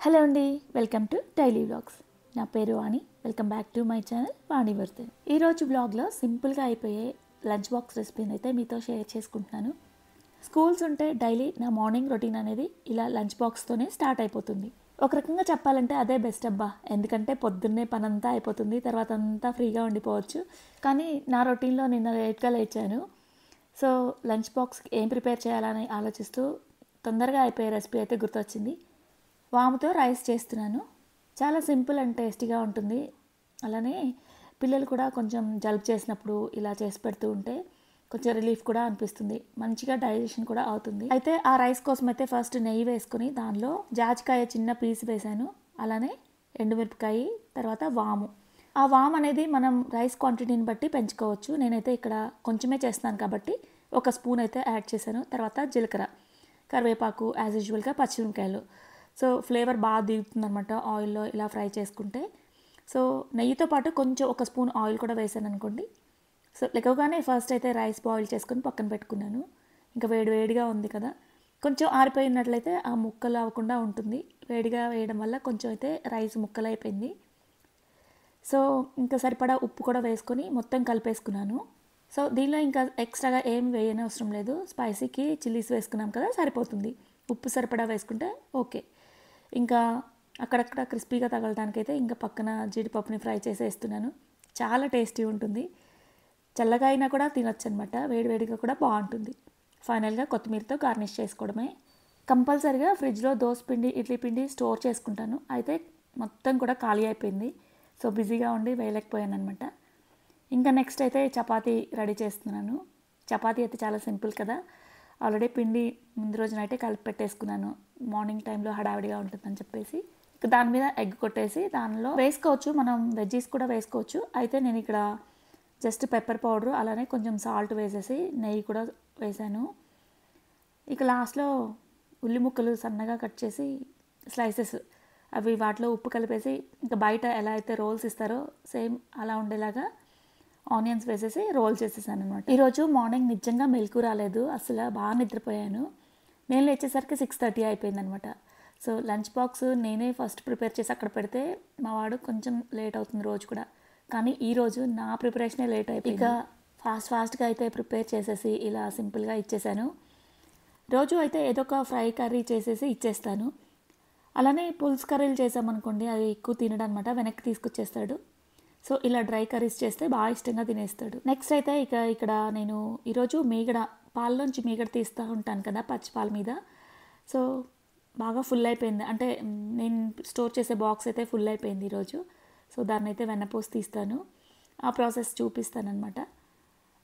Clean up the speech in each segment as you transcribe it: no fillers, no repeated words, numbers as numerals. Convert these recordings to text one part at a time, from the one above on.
Hello అండి, welcome to daily vlogs. నా పేరు Vani. Welcome back to my channel Vani Vardhan. ఈరోజు బ్లాగ్లో సింపుల్గా అయిపోయే లంచ్ బాక్స్ రెసిపీని అయితే మీతో షేర్ చేసుకుంటున్నాను. స్కూల్స్ ఉంటే డైలీ నా మార్నింగ్ రొటీన్ అనేది ఇలా లంచ్ బాక్స్తోనే స్టార్ట్ అయిపోతుంది. ఒక రకంగా చెప్పాలంటే అదే బెస్ట్ అబ్బా, ఎందుకంటే పొద్దున్నే పనంతా అయిపోతుంది, తర్వాత అంతా ఫ్రీగా ఉండిపోవచ్చు. కానీ నా రొటీన్లో నిన్న లేట్గా లేచాను. సో లంచ్ బాక్స్కి ఏం ప్రిపేర్ చేయాలని ఆలోచిస్తూ తొందరగా అయిపోయే రెసిపీ అయితే గుర్తొచ్చింది. వాముతో రైస్ చేస్తున్నాను. చాలా సింపుల్ అండ్ టేస్టీగా ఉంటుంది. అలానే పిల్లలు కూడా కొంచెం జలుబు చేసినప్పుడు ఇలా చేసి పెడుతూ ఉంటే కొంచెం రిలీఫ్ కూడా అనిపిస్తుంది, మంచిగా డైజెషన్ కూడా అవుతుంది. అయితే ఆ రైస్ కోసం అయితే ఫస్ట్ నెయ్యి వేసుకొని దానిలో జాజికాయ చిన్న పీస్ వేసాను, అలానే ఎండుమిరపకాయ, తర్వాత వాము. ఆ వాము అనేది మనం రైస్ క్వాంటిటీని బట్టి పెంచుకోవచ్చు. నేనైతే ఇక్కడ కొంచెమే చేస్తాను కాబట్టి ఒక స్పూన్ అయితే యాడ్ చేశాను. తర్వాత జీలకర్ర, కరివేపాకు, యాజ్ యూజువల్గా పచ్చిమిరపకాయలు. సో ఫ్లేవర్ బాగా దిగుతుందనమాట ఆయిల్లో ఇలా ఫ్రై చేసుకుంటే. సో నెయ్యితో పాటు కొంచెం ఒక స్పూన్ ఆయిల్ కూడా వేసాను అనుకోండి. సో లెక్కగానే ఫస్ట్ అయితే రైస్ బాయిల్ చేసుకొని పక్కన పెట్టుకున్నాను. ఇంకా వేడిగా ఉంది కదా, కొంచెం ఆరిపోయినట్లయితే ఆ ముక్కలు అవ్వకుండా ఉంటుంది. వేడిగా వేయడం వల్ల కొంచెం అయితే రైస్ ముక్కలు అయిపోయింది. సో ఇంకా సరిపడా ఉప్పు కూడా వేసుకొని మొత్తం కలిపేసుకున్నాను. సో దీనిలో ఇంకా ఎక్స్ట్రాగా ఏం వేయని అవసరం లేదు. స్పైసీకి చిల్లీస్ వేసుకున్నాం కదా, సరిపోతుంది. ఉప్పు సరిపడా వేసుకుంటే ఓకే. ఇంకా అక్కడక్కడ క్రిస్పీగా తగలడానికైతే ఇంకా పక్కన జీడిపప్పుని ఫ్రై చేసేస్తున్నాను. చాలా టేస్టీ ఉంటుంది. చల్లగా అయినా కూడా తినొచ్చు అనమాట, వేడివేడిగా కూడా బాగుంటుంది. ఫైనల్గా కొత్తిమీరతో గార్నిష్ చేసుకోవడమే. కంపల్సరీగా ఫ్రిడ్జ్లో దోశ పిండి, ఇడ్లీ పిండి స్టోర్ చేసుకుంటాను. అయితే మొత్తం కూడా ఖాళీ అయిపోయింది. సో బిజీగా ఉండి వేయలేకపోయాను అనమాట. ఇంకా నెక్స్ట్ అయితే చపాతీ రెడీ చేస్తున్నాను. చపాతీ అయితే చాలా సింపుల్ కదా. ఆల్రెడీ పిండి ముందు రోజున అయితే కలిపి పెట్టేసుకున్నాను, మార్నింగ్ టైంలో హడావిడిగా ఉంటుందని చెప్పేసి. దాని మీద ఎగ్ కొట్టేసి దానిలో వేసుకోవచ్చు, మనం వెజ్జీస్ కూడా వేసుకోవచ్చు. అయితే నేను ఇక్కడ జస్ట్ పెప్పర్ పౌడరు, అలానే కొంచెం సాల్ట్ వేసేసి నెయ్యి కూడా వేసాను. ఇక లాస్ట్లో ఉల్లి ముక్కలు సన్నగా కట్ చేసి స్లైసెస్ అవి వాటిలో ఉప్పు కలిపేసి, ఇంకా బయట ఎలా అయితే రోల్స్ ఇస్తారో సేమ్ అలా ఉండేలాగా ఆనియన్స్ వేసేసి రోల్ చేసేసాను అనమాట. ఈరోజు మార్నింగ్ నిజంగా మెలకు రాలేదు, అసలు బాగా నిద్రపోయాను. నేను లేచేసరికి 6:30 అయిపోయింది అనమాట. సో లంచ్ బాక్స్ నేనే ఫస్ట్ ప్రిపేర్ చేసి అక్కడ పెడితే మా వాడు కొంచెం లేట్ అవుతుంది రోజు కూడా. కానీ ఈరోజు నా ప్రిపరేషనే లేట్ అయిపోయింది. ఇక ఫాస్ట్గా అయితే ప్రిపేర్ చేసేసి ఇలా సింపుల్గా ఇచ్చేసాను. రోజు అయితే ఏదో ఒక ఫ్రై కర్రీ చేసేసి ఇచ్చేస్తాను. అలానే పులుసు కర్రీలు చేసామనుకోండి, అది ఎక్కువ తినడం అనమాట, వెనక్కి తీసుకొచ్చేస్తాడు. సో ఇలా డ్రై కర్రీస్ చేస్తే బాగా ఇష్టంగా తినేస్తాడు. నెక్స్ట్ అయితే ఇక్కడ నేను ఈరోజు మీగడ, పాలలోంచి మీగడ తీస్తూ ఉంటాను కదా పచ్చి పాల మీద. సో బాగా ఫుల్ అయిపోయింది, అంటే నేను స్టోర్ చేసే బాక్స్ అయితే ఫుల్ అయిపోయింది ఈరోజు. సో దాన్ని అయితే వెన్నపోసి తీస్తాను, ఆ ప్రాసెస్ చూపిస్తాను అనమాట.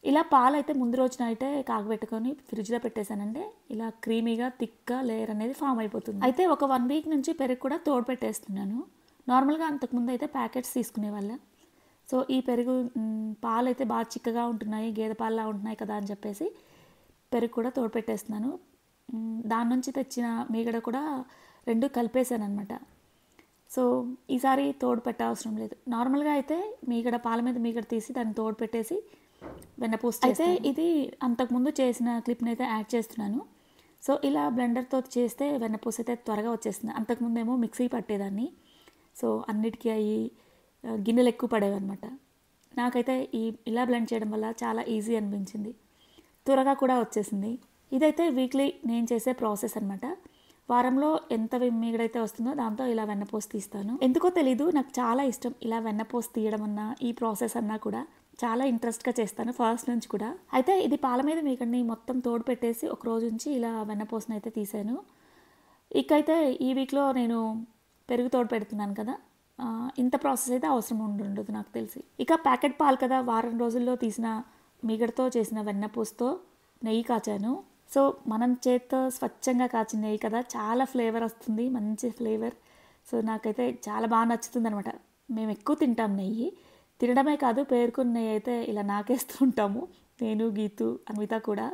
ఇలా పాలు అయితే ముందు రోజున అయితే కాగబెట్టుకొని ఫ్రిడ్జ్లో పెట్టేశానంటే ఇలా క్రీమీగా థిక్గా లేయర్ అనేది ఫామ్ అయిపోతుంది. అయితే ఒక 1 వీక్ నుంచి పెరుగు కూడా తోడు పెట్టేస్తున్నాను. నార్మల్గా అంతకుముందు అయితే ప్యాకెట్స్ తీసుకునేవాళ్ళ. సో ఈ పెరుగు పాలు అయితే బాగా చిక్కగా ఉంటున్నాయి, గేదె పాలులా ఉంటున్నాయి కదా అని చెప్పేసి పెరుగు కూడా తోడు పెట్టేస్తున్నాను. దాని నుంచి తెచ్చిన మీగడ కూడా 2 కలిపేశాను అనమాట. సో ఈసారి తోడు పెట్టే అవసరం లేదు. నార్మల్గా అయితే మీగడ, పాల మీద మీగడ తీసి దాన్ని తోడు పెట్టేసి వెన్నపూస. అయితే ఇది అంతకుముందు చేసిన క్లిప్ని అయితే యాడ్ చేస్తున్నాను. సో ఇలా బ్లెండర్తో చేస్తే వెన్నపూస అయితే త్వరగా వచ్చేస్తుంది. అంతకుముందేమో మిక్సీ పట్టేదాన్ని. సో అన్నిటికీ అవి గిన్నెలు ఎక్కువ పడేవన్నమాట. నాకైతే ఇలా బ్లెండ్ చేయడం వల్ల చాలా ఈజీ అనిపించింది, త్వరగా కూడా వచ్చేసింది. ఇదైతే వీక్లీ నేను చేసే ప్రాసెస్ అనమాట. వారంలో ఎంత మీగడైతే వస్తుందో దాంతో ఇలా వెన్నపోసి తీస్తాను. ఎందుకో తెలీదు, నాకు చాలా ఇష్టం ఇలా వెన్నపోసి తీయడం అన్నా, ఈ ప్రాసెస్ అన్నా కూడా చాలా ఇంట్రెస్ట్గా చేస్తాను ఫస్ట్ నుంచి కూడా. అయితే ఇది పాల మీద మీగడని మొత్తం తోడు పెట్టేసి ఒక రోజు నుంచి ఇలా వెన్నపోసని అయితే తీసాను. ఇకైతే ఈ వీక్లో నేను పెరుగు తోడు పెడుతున్నాను కదా, ఇంత ప్రాసెస్ అయితే అవసరం ఉండదు నాకు తెలిసి. ఇక ప్యాకెట్ పాలు కదా, వారం రోజుల్లో తీసిన మీగడతో చేసిన వెన్నపూసతో నెయ్యి కాచాను. సో మనం చేత్తో స్వచ్ఛంగా కాచిన నెయ్యి కదా, చాలా ఫ్లేవర్ వస్తుంది, మంచి ఫ్లేవర్. సో నాకైతే చాలా బాగా నచ్చుతుంది అనమాట. మేము ఎక్కువ తింటాం నెయ్యి, తినడమే కాదు పేరుకున్న నెయ్యి అయితే ఇలా నాకేస్తూ ఉంటాము, నేను, గీతు, అన్విత కూడా.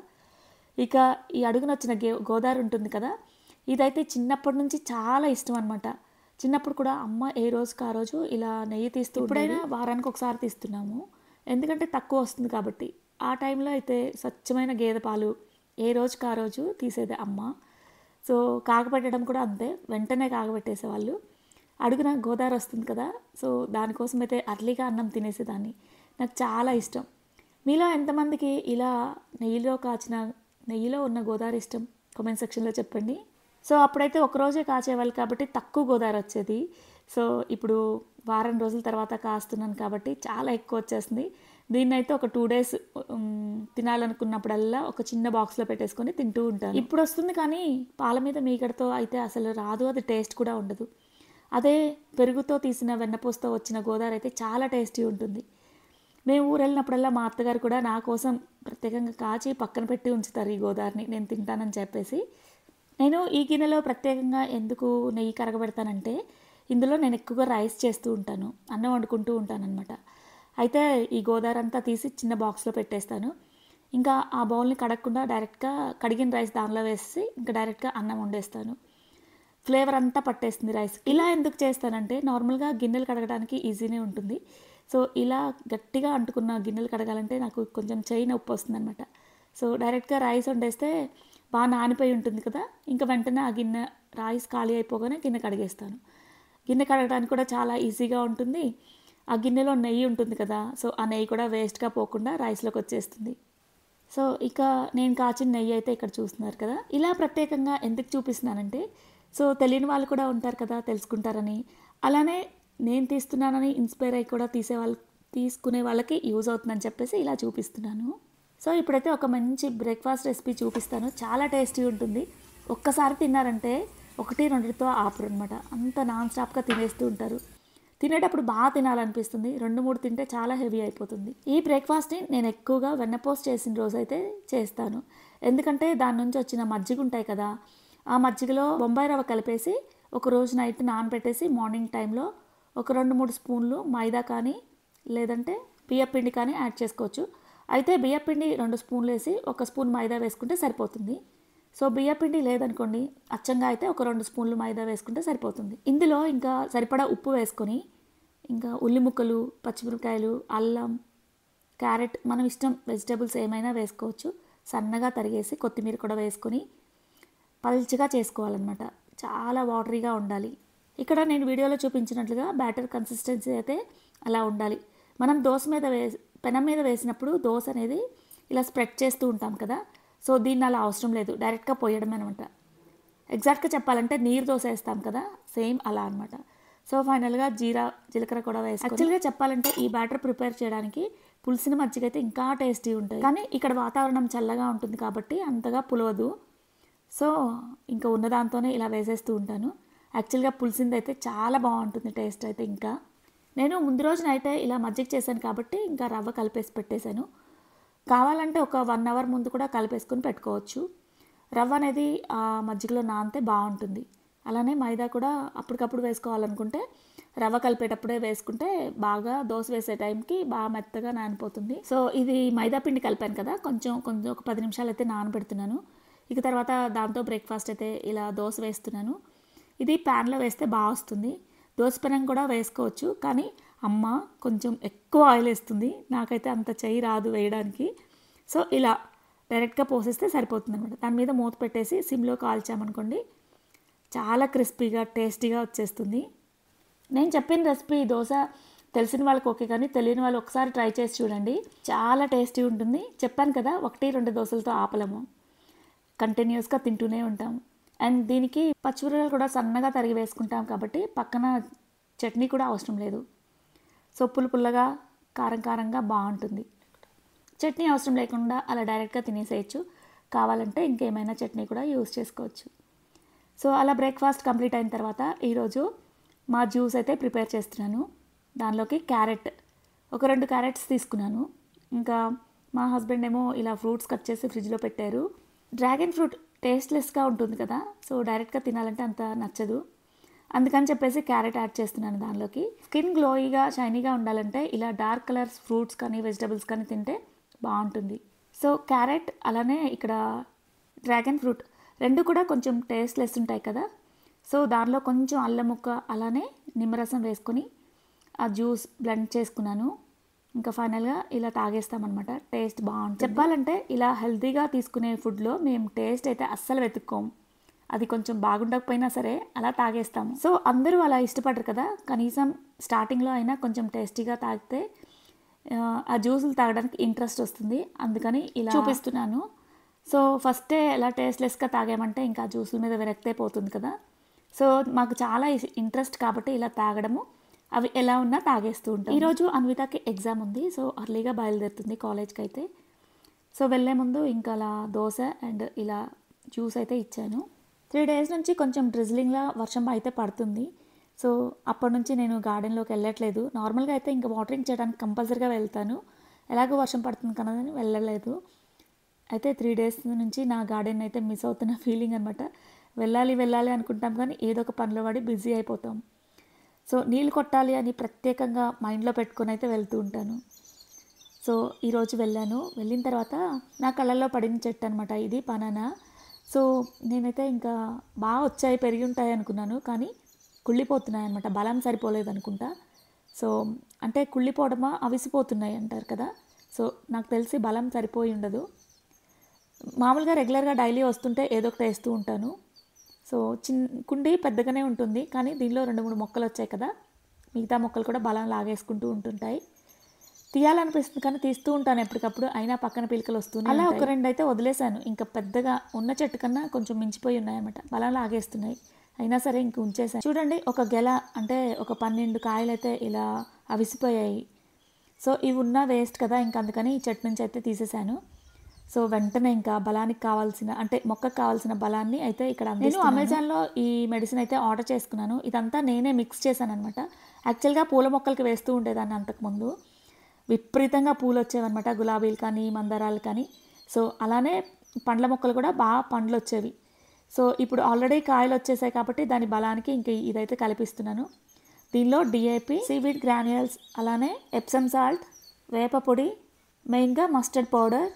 ఇక ఈ అడుగున వచ్చిన గోదావరి ఉంటుంది కదా, ఇదైతే చిన్నప్పటి నుంచి చాలా ఇష్టం అనమాట. చిన్నప్పుడు కూడా అమ్మ ఏ రోజుకి ఆ రోజు ఇలా నెయ్యి తీస్తూ, ఇప్పుడైనా వారానికి ఒకసారి తీస్తున్నాము, ఎందుకంటే తక్కువ వస్తుంది కాబట్టి. ఆ టైంలో అయితే స్వచ్ఛమైన గేదె పాలు ఏ రోజుకి ఆ రోజు తీసేది అమ్మ. సో కాగబెట్టడం కూడా అంతే, వెంటనే కాగబెట్టేసేవాళ్ళు. అడుగున గోదావరి వస్తుంది కదా, సో దానికోసం అయితే అర్లీగా అన్నం తినేసేదాన్ని. నాకు చాలా ఇష్టం. మీలో ఎంతమందికి ఇలా నెయ్యిలో ఉన్న గోదావరి ఇష్టం? కామెంట్ సెక్షన్లో చెప్పండి. సో అప్పుడైతే ఒకరోజే కాచేవాళ్ళు కాబట్టి తక్కువ గోదావరి వచ్చేది. సో ఇప్పుడు వారం రోజుల తర్వాత కాస్తున్నాను కాబట్టి చాలా ఎక్కువ వచ్చేస్తుంది. దీన్నైతే ఒక 2 days తినాలనుకున్నప్పుడల్లా ఒక చిన్న బాక్స్లో పెట్టేసుకొని తింటూ ఉంటాను. ఇప్పుడు వస్తుంది కానీ పాల మీద మీగడతో అయితే అసలు రాదు, అది టేస్ట్ కూడా ఉండదు. అదే పెరుగుతో తీసిన వెన్నపూసతో వచ్చిన గోదావరి అయితే చాలా టేస్టీ ఉంటుంది. మేము ఊరు వెళ్ళినప్పుడల్లా మా అత్తగారు కూడా నా కోసం ప్రత్యేకంగా కాచి పక్కన పెట్టి ఉంచుతారు ఈ గోదావరిని, నేను తింటానని చెప్పేసి. నేను ఈ గిన్నెలో ప్రత్యేకంగా ఎందుకు నెయ్యి కరగబెడతానంటే, ఇందులో నేను ఎక్కువగా రైస్ చేస్తూ ఉంటాను, అన్నం వండుకుంటూ ఉంటాను అనమాట. అయితే ఈ గోదావరి అంతా తీసి చిన్న బాక్స్లో పెట్టేస్తాను. ఇంకా ఆ బౌల్ని కడగకుండా డైరెక్ట్గా కడిగిన రైస్ దానిలో వేసి ఇంకా డైరెక్ట్గా అన్నం వండేస్తాను. ఫ్లేవర్ అంతా పట్టేస్తుంది రైస్. ఇలా ఎందుకు చేస్తానంటే, నార్మల్గా గిన్నెలు కడగడానికి ఈజీనే ఉంటుంది. సో ఇలా గట్టిగా అంటుకున్న గిన్నెలు కడగాలంటే నాకు కొంచెం చెయ్యి నొప్పి వస్తుంది అనమాట. సో డైరెక్ట్గా రైస్ వండేస్తే బాగా నానిపోయి ఉంటుంది కదా, ఇంకా వెంటనే ఆ గిన్నె రైస్ ఖాళీ అయిపోగానే గిన్నె కడిగేస్తాను. గిన్నె కడగడానికి కూడా చాలా ఈజీగా ఉంటుంది. ఆ గిన్నెలో నెయ్యి ఉంటుంది కదా, సో ఆ నెయ్యి కూడా వేస్ట్గా పోకుండా రైస్లోకి వచ్చేస్తుంది. సో ఇక నేను కాచిన నెయ్యి అయితే ఇక్కడ చూస్తున్నారు కదా. ఇలా ప్రత్యేకంగా ఎందుకు చూపిస్తున్నానంటే, సో తెలియని వాళ్ళు కూడా ఉంటారు కదా, తెలుసుకుంటారని. అలానే నేను తీస్తున్నానని ఇన్స్పైర్ అయ్యి కూడా తీసుకునే వాళ్ళకి యూజ్ అవుతుందని చెప్పేసి ఇలా చూపిస్తున్నాను. సో ఇప్పుడైతే ఒక మంచి బ్రేక్ఫాస్ట్ రెసిపీ చూపిస్తాను. చాలా టేస్టీ ఉంటుంది. ఒక్కసారి తిన్నారంటే 1-2తో ఆపరు అనమాట, అంత నాన్ స్టాప్గా తినేస్తూ ఉంటారు. తినేటప్పుడు బాగా తినాలనిపిస్తుంది, 2-3 తింటే చాలా హెవీ అయిపోతుంది. ఈ బ్రేక్ఫాస్ట్ని నేను ఎక్కువగా వెన్నపోస్ట్ చేసిన రోజైతే చేస్తాను. ఎందుకంటే దాని నుంచి వచ్చిన మజ్జిగ ఉంటాయి కదా, ఆ మజ్జిగలో బొంబాయి రవ్వ కలిపేసి ఒక రోజు నైట్ నానబెట్టేసి మార్నింగ్ టైంలో ఒక 2-3 స్పూన్లు మైదా కానీ లేదంటే బియ్యపిండి కానీ యాడ్ చేసుకోవచ్చు. అయితే బియ్యపిండి 2 స్పూన్లు వేసి 1 స్పూన్ మైదా వేసుకుంటే సరిపోతుంది. సో బియ్యపిండి లేదనుకోండి, అచ్చంగా అయితే ఒక 2 స్పూన్లు మైదా వేసుకుంటే సరిపోతుంది. ఇందులో ఇంకా సరిపడా ఉప్పు వేసుకొని, ఇంకా ఉల్లి ముక్కలు, పచ్చిమిరపకాయలు, అల్లం, క్యారెట్, మనం ఇష్టం వెజిటేబుల్స్ ఏమైనా వేసుకోవచ్చు, సన్నగా తరిగేసి కొత్తిమీర కూడా వేసుకొని పల్చగా చేసుకోవాలన్నమాట. చాలా వాటరీగా ఉండాలి. ఇక్కడ నేను వీడియోలో చూపించినట్లుగా బ్యాటర్ కన్సిస్టెన్సీ అయితే అలా ఉండాలి. మనం పెనం మీద వేసినప్పుడు దోశ అనేది ఇలా స్ప్రెడ్ చేస్తూ ఉంటాం కదా, సో దీన్ని అలా అవసరం లేదు, డైరెక్ట్గా పోయడం అనమాట. ఎగ్జాక్ట్గా చెప్పాలంటే నీరు దోశ వేస్తాం కదా, సేమ్ అలా అనమాట. సో ఫైనల్గా జీలకర్ర కూడా వేస్తాం. యాక్చువల్గా చెప్పాలంటే ఈ బ్యాటర్ ప్రిపేర్ చేయడానికి పులిసిన మజ్జిగ అయితే ఇంకా టేస్టీ ఉంటుంది. కానీ ఇక్కడ వాతావరణం చల్లగా ఉంటుంది కాబట్టి అంతగా పులవదు. సో ఇంకా ఉన్న దాంతోనే ఇలా వేసేస్తూ ఉంటాను. యాక్చువల్గా పులిసింది అయితే చాలా బాగుంటుంది టేస్ట్ అయితే. ఇంకా నేను ముందు రోజునైతే ఇలా మజ్జిగ చేశాను కాబట్టి ఇంకా రవ్వ కలిపేసి పెట్టేశాను. కావాలంటే ఒక 1 hour ముందు కూడా కలిపేసుకొని పెట్టుకోవచ్చు. రవ్వ అనేది ఆ మజ్జిగలో నానితే బాగుంటుంది. అలానే మైదా కూడా అప్పటికప్పుడు వేసుకోవాలనుకుంటే రవ్వ కలిపేటప్పుడే వేసుకుంటే బాగా దోశ వేసే టైంకి బాగా మెత్తగా నానిపోతుంది. సో ఇది మైదా పిండి కలిపాను కదా, కొంచెం ఒక 10 నిమిషాలు అయితే నానబెడుతున్నాను. ఇక తర్వాత దాంతో బ్రేక్ఫాస్ట్ అయితే ఇలా దోశ వేస్తున్నాను. ఇది ప్యాన్లో వేస్తే బాగా వస్తుంది. దోశ పెనం కూడా వేసుకోవచ్చు, కానీ అమ్మ కొంచెం ఎక్కువ ఆయిల్ వేస్తుంది, నాకైతే అంత చెయ్యి రాదు వేయడానికి. సో ఇలా డైరెక్ట్గా పోసేస్తే సరిపోతుంది అనమాట. దాని మీద మూత పెట్టేసి సిమ్లో కాల్చామనుకోండి, చాలా క్రిస్పీగా టేస్టీగా వచ్చేస్తుంది. నేను చెప్పిన రెసిపీ దోశ తెలిసిన వాళ్ళకి ఓకే, కానీ తెలియని వాళ్ళు ఒకసారి ట్రై చేసి చూడండి, చాలా టేస్టీ ఉంటుంది. చెప్పాను కదా, 1-2 దోశలతో ఆపలేము, కంటిన్యూస్గా తింటూనే ఉంటాం. అండ్ దీనికి పచ్చిమిరపకాయలు కూడా సన్నగా తరిగి వేసుకుంటాం కాబట్టి పక్కన చట్నీ కూడా అవసరం లేదు. సో పుల్లగా కారంగా బాగుంటుంది. చట్నీ అవసరం లేకుండా అలా డైరెక్ట్గా తినేసేయచ్చు. కావాలంటే ఇంకేమైనా చట్నీ కూడా యూజ్ చేసుకోవచ్చు. సో అలా బ్రేక్ఫాస్ట్ కంప్లీట్ అయిన తర్వాత ఈరోజు మా జ్యూస్ అయితే ప్రిపేర్ చేస్తున్నాను. దానిలోకి ఒక 2 క్యారెట్స్ తీసుకున్నాను. ఇంకా మా హస్బెండ్ ఏమో ఇలా ఫ్రూట్స్ కట్ చేసి ఫ్రిడ్జ్లో పెట్టారు. డ్రాగన్ ఫ్రూట్ టేస్ట్లెస్గా ఉంటుంది కదా, సో డైరెక్ట్గా తినాలంటే అంత నచ్చదు, అందుకని చెప్పేసి క్యారెట్ యాడ్ చేస్తున్నాను దానిలోకి. స్కిన్ గ్లోయిగా షైనీగా ఉండాలంటే ఇలా డార్క్ కలర్స్ ఫ్రూట్స్ కానీ వెజిటబుల్స్ కానీ తింటే బాగుంటుంది. సో క్యారెట్ అలానే ఇక్కడ డ్రాగన్ ఫ్రూట్ 2 కూడా కొంచెం టేస్ట్లెస్ ఉంటాయి కదా, సో దానిలో కొంచెం అల్లం ముక్క అలానే నిమ్మరసం వేసుకొని ఆ జ్యూస్ బ్లెండ్ చేసుకున్నాను. ఇంకా ఫైనల్గా ఇలా తాగేస్తామన్నమాట. టేస్ట్ బాగుంటుంది. చెప్పాలంటే ఇలా హెల్తీగా తీసుకునే ఫుడ్లో మేము టేస్ట్ అయితే అస్సలు వెతుక్కోము. అది కొంచెం బాగుండకపోయినా సరే అలా తాగేస్తాము. సో అందరూ అలా ఇష్టపడరు కదా, కనీసం స్టార్టింగ్లో అయినా కొంచెం టేస్టీగా తాగితే ఆ జ్యూసులు తాగడానికి ఇంట్రెస్ట్ వస్తుంది. అందుకని ఇలా చూపిస్తున్నాను. సో ఫస్టే ఎలా టేస్ట్లెస్గా తాగామంటే ఇంకా జ్యూసుల మీద విరక్తే పోతుంది కదా. సో మాకు చాలా ఇంట్రెస్ట్ కాబట్టి ఇలా తాగడము, అవి ఎలా ఉన్నా తాగేస్తూ ఉంటాం. ఈరోజు అన్వితకి ఎగ్జామ్ ఉంది. సో అర్లీగా బయలుదేరుతుంది కాలేజ్కి అయితే. సో వెళ్ళే ముందు ఇంకా అలా దోశ అండ్ ఇలా జ్యూస్ అయితే ఇచ్చాను. 3 days నుంచి కొంచెం డ్రిజ్లింగ్లా వర్షం అయితే పడుతుంది. సో అప్పటి నుంచి నేను గార్డెన్లోకి వెళ్ళట్లేదు. నార్మల్గా అయితే ఇంకా వాటరింగ్ చేయడానికి కంపల్సరీగా వెళ్తాను, ఎలాగో వర్షం పడుతుంది కదా అని వెళ్ళలేదు. అయితే 3 days నుంచి నా గార్డెన్ అయితే మిస్ అవుతున్న ఫీలింగ్ అనమాట. వెళ్ళాలి అనుకుంటాం కానీ ఏదో ఒక పనిలో పడి బిజీ అయిపోతాం. సో నీళ్ళు కొట్టాలి అని ప్రత్యేకంగా మైండ్లో పెట్టుకొని అయితే వెళ్తూ ఉంటాను. సో ఈరోజు వెళ్ళిన తర్వాత నా కళ్ళల్లో పడిన చెట్టు అనమాట ఇది, బనానా. సో నేనైతే ఇంకా బాగా వచ్చాయి, పెరిగి ఉంటాయి అనుకున్నాను, కానీ కుళ్ళిపోతున్నాయి అనమాట. బలం సరిపోలేదు అనుకుంటా. సో అంటే కుళ్ళిపోవడమా అవిసిపోతున్నాయి అంటారు కదా. సో నాకు తెలిసి బలం సరిపోయి ఉండదు. మామూలుగా రెగ్యులర్గా డైలీ వస్తుంటే ఏదో ఒకటి వేస్తూ ఉంటాను. సో కుండీ పెద్దగానే ఉంటుంది, కానీ దీనిలో 2-3 మొక్కలు వచ్చాయి కదా, మిగతా మొక్కలు కూడా బలం లాగేసుకుంటూ ఉంటుంటాయి. తీయాలనిపిస్తుంది కానీ తీస్తూ ఉంటాను ఎప్పటికప్పుడు, అయినా పక్కన పిలకలు వస్తున్నాయి. అలా ఒక 2 అయితే వదిలేశాను. ఇంకా పెద్దగా ఉన్న చెట్టు కన్నా కొంచెం మించిపోయి ఉన్నాయన్నమాట, బలం లాగేస్తున్నాయి. అయినా సరే ఇంక ఉంచేసాను. చూడండి, ఒక గెల అంటే ఒక 12 కాయలు అయితే ఇలా అవిసిపోయాయి. సో ఇవి ఉన్న వేస్ట్ కదా, ఇంకా అందుకని ఈ చెట్టు నుంచి అయితే తీసేశాను. సో వెంటనే ఇంకా బలానికి కావాల్సిన అంటే మొక్కకు కావాల్సిన బలాన్ని అయితే ఇక్కడ నేను అమెజాన్లో ఈ మెడిసిన్ అయితే ఆర్డర్ చేసుకున్నాను. ఇదంతా నేనే మిక్స్ చేశాను అనమాట. యాక్చువల్గా పూల మొక్కలకి వేస్తూ ఉండేదాన్ని అంతకుముందు. విపరీతంగా పూలు వచ్చేవన్నమాట, గులాబీలు కానీ మందారాలు కానీ. సో అలానే పండ్ల మొక్కలు కూడా బాగా పండ్లు వచ్చేవి. సో ఇప్పుడు ఆల్రెడీ కాయలు వచ్చేసాయి కాబట్టి దాని బలానికి ఇంక ఇదైతే కలిపిస్తున్నాను. దీనిలో డిఏపి, సీవీడ్ గ్రాన్యూల్స్, అలానే ఎప్సమ్ సాల్ట్, వేప పొడి, మెయిన్గా మస్టర్డ్ పౌడర్,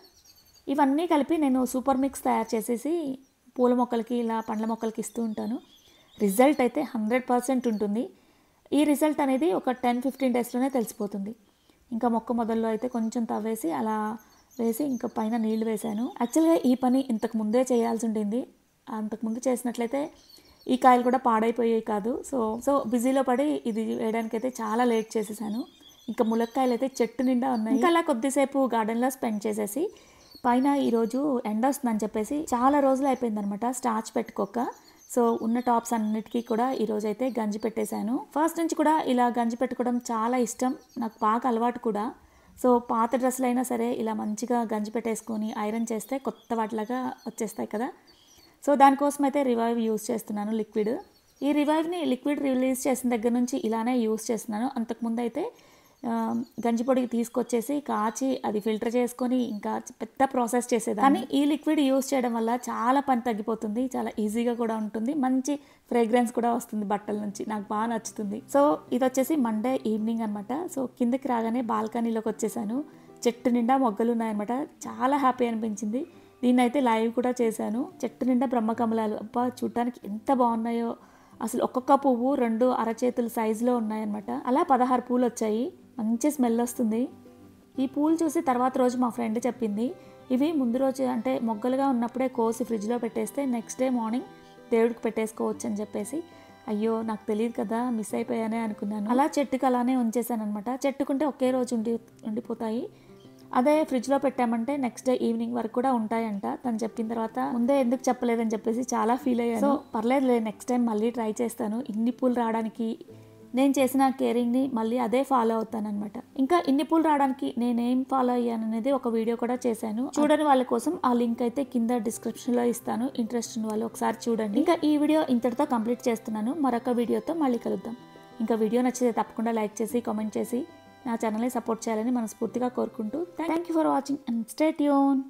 ఇవన్నీ కలిపి నేను సూపర్ మిక్స్ తయారు చేసేసి పూల మొక్కలకి ఇలా పండ్ల మొక్కలకి ఇస్తూ ఉంటాను. రిజల్ట్ అయితే 100% ఉంటుంది. ఈ రిజల్ట్ అనేది ఒక 10-15 daysలోనే తెలిసిపోతుంది. ఇంకా మొక్క మొదల్లో అయితే కొంచెం తవ్వేసి అలా వేసి ఇంకా పైన నీళ్లు వేశాను. యాక్చువల్గా ఈ పని ఇంతకు ముందే చేయాల్సి ఉంటుంది. అంతకుముందు చేసినట్లయితే ఈ కాయలు కూడా పాడైపోయాయి కాదు. సో బిజీలో పడి ఇది వేయడానికి అయితే చాలా లేట్ చేసేసాను. ఇంకా ములక్కాయలు అయితే చెట్టు నిండా ఉన్నాయి. ఇంకా అలా కొద్దిసేపు గార్డెన్లో స్పెండ్ చేసేసి పైన ఈరోజు ఎండ వస్తుందని చెప్పేసి చాలా రోజులు అయిపోయిందనమాట స్టార్చ్ పెట్టుకోక. సో ఉన్న టాప్స్ అన్నిటికీ కూడా ఈరోజు అయితే గంజి పెట్టేశాను. ఫస్ట్ నుంచి కూడా ఇలా గంజి పెట్టుకోవడం చాలా ఇష్టం, నాకు బాగా అలవాటు కూడా. సో పాత డ్రెస్సులు అయినా సరే ఇలా మంచిగా గంజి పెట్టేసుకొని ఐరన్ చేస్తే కొత్త వాటిలాగా వచ్చేస్తాయి కదా. సో దానికోసం అయితే రివైవ్ యూస్ చేస్తున్నాను లిక్విడ్. ఈ రివైవ్ని లిక్విడ్ రిలీజ్ చేసిన దగ్గర నుంచి ఇలానే యూస్ చేస్తున్నాను. అంతకుముందు అయితే గంజి పొడికి తీసుకొచ్చేసి కాచి అది ఫిల్టర్ చేసుకొని ఇంకా పెద్ద ప్రాసెస్ చేసేదాన్ని. కానీ ఈ లిక్విడ్ యూస్ చేయడం వల్ల చాలా పని తగ్గిపోతుంది, చాలా ఈజీగా కూడా ఉంటుంది, మంచి ఫ్రేగ్రెన్స్ కూడా వస్తుంది బట్టల నుంచి, నాకు బాగా నచ్చుతుంది. సో ఇది వచ్చేసి మండే ఈవినింగ్ అనమాట. సో కిందకి రాగానే బాల్కనీలోకి వచ్చేసాను. చెట్టు నిండా మొగ్గలు ఉన్నాయన్నమాట, చాలా హ్యాపీ అనిపించింది. దీన్నైతే లైవ్ కూడా చేశాను. చెట్టు నిండా బ్రహ్మకమలాలు, అబ్బా చూడటానికి ఎంత బాగున్నాయో అసలు. ఒక్కొక్క పువ్వు 2 అరచేతుల సైజులో ఉన్నాయన్నమాట. అలా 16 పూలు వచ్చాయి, మంచి స్మెల్ వస్తుంది. ఈ పూలు చూసి తర్వాత రోజు మా ఫ్రెండ్ చెప్పింది, ఇవి ముందు రోజు అంటే మొగ్గలుగా ఉన్నప్పుడే కోసి ఫ్రిడ్జ్లో పెట్టేస్తే నెక్స్ట్ డే మార్నింగ్ దేవుడికి పెట్టేసుకోవచ్చు అని చెప్పేసి. అయ్యో నాకు తెలియదు కదా, మిస్ అయిపోయానే అనుకున్నాను. అలా చెట్టుకు అలానే ఉంచేసాను అనమాట. చెట్టుకుంటే ఒకే రోజు ఉండిపోతాయి, అదే ఫ్రిడ్జ్లో పెట్టామంటే నెక్స్ట్ డే ఈవినింగ్ వరకు కూడా ఉంటాయంట. తను చెప్పిన తర్వాత ముందే ఎందుకు చెప్పలేదని చెప్పేసి చాలా ఫీల్ అయ్యాను. సో పర్లేదులే, నెక్స్ట్ టైం మళ్ళీ ట్రై చేస్తాను. ఇన్ని పూలు రావడానికి నేను చేసిన కేరింగ్ని మళ్ళీ అదే ఫాలో అవుతాను అనమాట. ఇంకా ఇన్ని పూలు రావడానికి నేనేం ఫాలో అయ్యాను అనేది ఒక వీడియో కూడా చేశాను. చూడని వాళ్ళ కోసం ఆ లింక్ అయితే కింద డిస్క్రిప్షన్లో ఇస్తాను, ఇంట్రెస్ట్ ఉన్న వాళ్ళు ఒకసారి చూడండి. ఇంకా ఈ వీడియో ఇంతటితో కంప్లీట్ చేస్తున్నాను. మరొక వీడియోతో మళ్ళీ కలుద్దాం. ఇంకా వీడియో నచ్చితే తప్పకుండా లైక్ చేసి కామెంట్ చేసి నా ఛానల్ని సపోర్ట్ చేయాలని మనస్ఫూర్తిగా కోరుకుంటూ thank you for watching and stay tune.